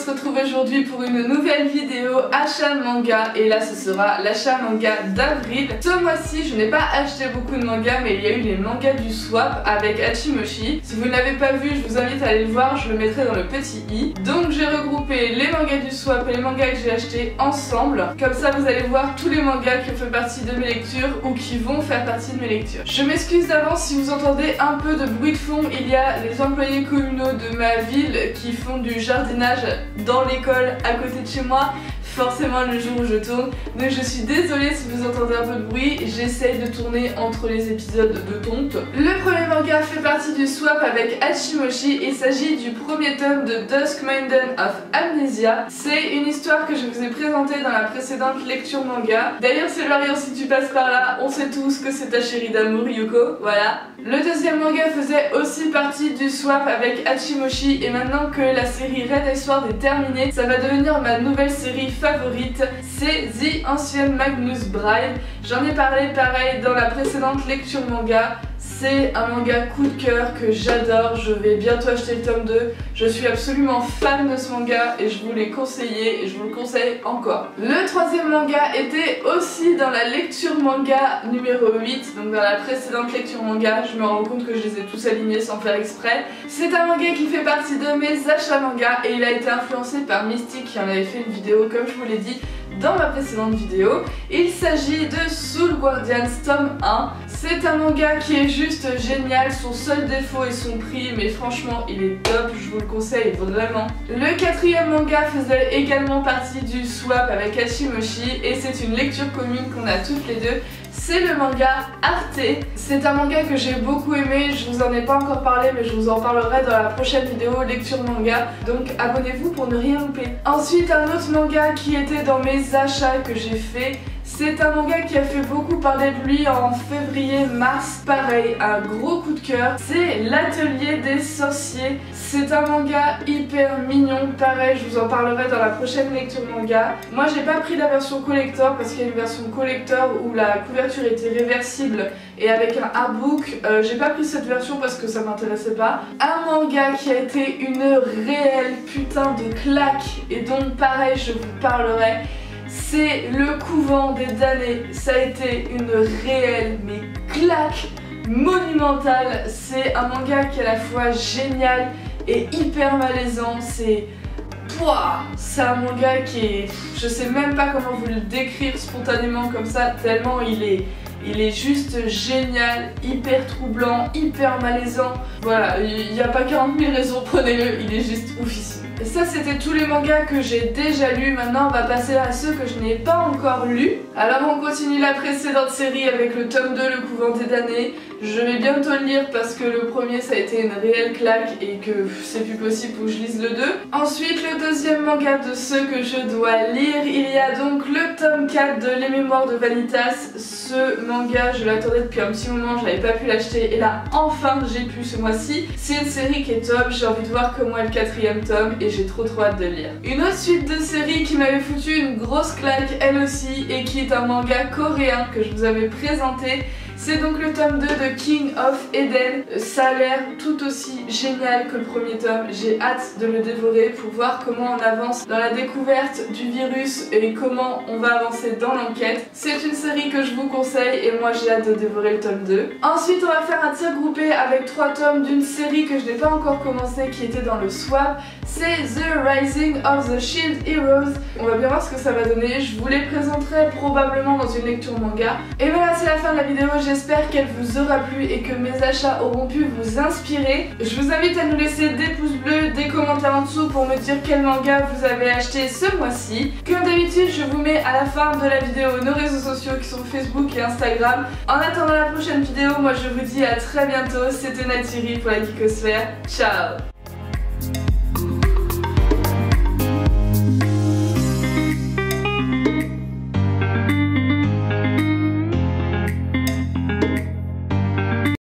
se retrouve aujourd'hui pour une nouvelle vidéo achat manga et là ce sera l'achat manga d'avril. Ce mois-ci je n'ai pas acheté beaucoup de mangas mais il y a eu les mangas du swap avec Hachimoshi. Si vous ne l'avez pas vu je vous invite à aller le voir, je le mettrai dans le petit i. Donc j'ai regroupé les mangas du swap et les mangas que j'ai achetés ensemble. Comme ça vous allez voir tous les mangas qui ont fait partie de mes lectures ou qui vont faire partie de mes lectures. Je m'excuse d'avance si vous entendez un peu de bruit de fond, il y a les employés communaux de ma ville qui font du jardinage dans l'école à côté de chez moi, forcément le jour où je tourne. Donc je suis désolée si vous entendez un peu de bruit, j'essaye de tourner entre les épisodes de tonte. Le premier manga fait partie du swap avec Hachimoshi, il s'agit du premier tome de Dusk Maiden of Amnesia. C'est une histoire que je vous ai présentée dans la précédente lecture manga. D'ailleurs c'est Marion, si tu passes par là, on sait tous que c'est ta chérie d'amour Yuko, voilà. Le deuxième manga faisait aussi partie du swap avec Hachimoshi et maintenant que la série Red Ice Sword est terminée, ça va devenir ma nouvelle série favorite, c'est The Ancient Magnus Bride. J'en ai parlé pareil dans la précédente lecture manga. C'est un manga coup de cœur que j'adore, je vais bientôt acheter le tome 2. Je suis absolument fan de ce manga et je vous l'ai conseillé et je vous le conseille encore. Le troisième manga était aussi dans la lecture manga numéro 8, donc dans la précédente lecture manga. Je me rends compte que je les ai tous alignés sans faire exprès. C'est un manga qui fait partie de mes achats manga et il a été influencé par Mystique qui en avait fait une vidéo comme je vous l'ai dit dans ma précédente vidéo. Il s'agit de Soul Guardians tome 1. C'est un manga qui est juste génial, son seul défaut est son prix, mais franchement il est top, je vous le conseille vraiment. Le quatrième manga faisait également partie du swap avec Hachimoshi et c'est une lecture commune qu'on a toutes les deux. C'est le manga Arte. C'est un manga que j'ai beaucoup aimé, je vous en ai pas encore parlé mais je vous en parlerai dans la prochaine vidéo lecture manga, donc abonnez-vous pour ne rien louper. Ensuite un autre manga qui était dans mes achats que j'ai fait, c'est un manga qui a fait beaucoup parler de lui en février-mars, pareil, un gros coup de cœur, c'est L'Atelier des Sorciers. C'est un manga hyper mignon, pareil, je vous en parlerai dans la prochaine lecture manga. Moi j'ai pas pris la version collector parce qu'il y a une version collector où la couverture était réversible et avec un artbook. J'ai pas pris cette version parce que ça m'intéressait pas. Un manga qui a été une réelle putain de claque et dont pareil je vous parlerai. C'est Le Couvent des Damnés. Ça a été une réelle mais claque monumentale. C'est un manga qui est à la fois génial et hyper malaisant. C'est un manga qui est... Je sais même pas comment vous le décrire spontanément comme ça, tellement il est juste génial, hyper troublant, hyper malaisant. Voilà, il n'y a pas 40 000 raisons, prenez-le, il est juste oufissime. Et ça c'était tous les mangas que j'ai déjà lus, maintenant on va passer à ceux que je n'ai pas encore lus. Alors on continue la précédente série avec le tome 2, Le Couvent des Damnés. Je vais bientôt le lire parce que le premier ça a été une réelle claque et que c'est plus possible pour que je lise le 2. Ensuite le deuxième manga de ceux que je dois lire, il y a donc le tome 4 de Les Mémoires de Vanitas. Ce manga je l'attendais depuis un petit moment, je n'avais pas pu l'acheter et là enfin j'ai pu ce mois-ci. C'est une série qui est top, j'ai envie de voir comment est le quatrième tome et j'ai trop hâte de le lire. Une autre suite de série qui m'avait foutu une grosse claque elle aussi et qui est un manga coréen que je vous avais présenté. C'est donc le tome 2 de King of Eden. Ça a l'air tout aussi génial que le premier tome. J'ai hâte de le dévorer pour voir comment on avance dans la découverte du virus et comment on va avancer dans l'enquête. C'est une série que je vous conseille et moi j'ai hâte de dévorer le tome 2. Ensuite on va faire un tir groupé avec 3 tomes d'une série que je n'ai pas encore commencé qui était dans le swap. C'est The Rising of the Shield Heroes. On va bien voir ce que ça va donner. Je vous les présenterai probablement dans une lecture manga. Et voilà, c'est la fin de la vidéo. J'espère qu'elle vous aura plu et que mes achats auront pu vous inspirer. Je vous invite à nous laisser des pouces bleus, des commentaires en dessous pour me dire quel manga vous avez acheté ce mois-ci. Comme d'habitude, je vous mets à la fin de la vidéo nos réseaux sociaux qui sont Facebook et Instagram. En attendant la prochaine vidéo, moi je vous dis à très bientôt. C'était Natiri pour la Geekosphère. Ciao!